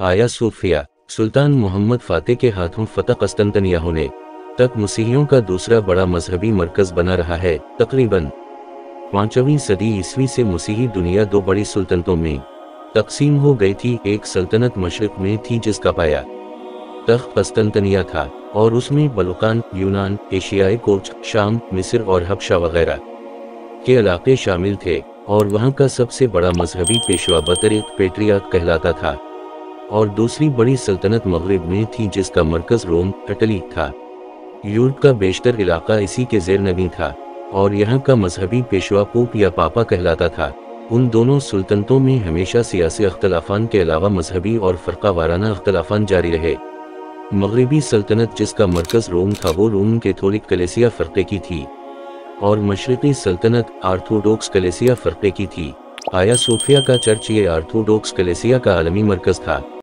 आया सोफिया सुल्तान मोहम्मद फातेह के हाथों फतह कस्तंतनिया होने तक मसीहियों का दूसरा बड़ा मजहबी मरकज बना रहा है। तकरीबन 5वीं सदी ईस्वी से मसीही दुनिया दो बड़ी सुल्तनतों में तकसीम हो गई थी। एक सल्तनत मशरिक में थी जिसका पाया तख्त कस्तंतनिया था और उसमें बलुकान, यूनान, एशियाई कोच, शाम, मिस्र और हबशा वगैरह के इलाके शामिल थे और वहाँ का सबसे बड़ा मजहबी पेशवा बतरीक पेट्रियार्क कहलाता था। और दूसरी बड़ी सल्तनत मगरिब में थी जिसका मरकज रोम, इटली था। यूरोप का बेशतर इलाका इसी के ज़ेर नगीं था और यहाँ का मजहबी पेशवा पोप या पापा कहलाता था। उन दोनों सुल्तनतों में हमेशा सियासी अख्तलाफान के अलावा मजहबी और फ़रका वाराना अख्तलाफान जारी रहे। मगरिबी सल्तनत जिसका मरकज रोम था वो रोम कैथोलिक कलीसिया फ़रक़े की थी और मशरिक़ी सल्तनत आर्थोडॉक्स कलीसिया फ़रक़े की थी। आया सोफिया का चर्च ये आर्थोडॉक्स कलीसिया का आलमी मरकज था।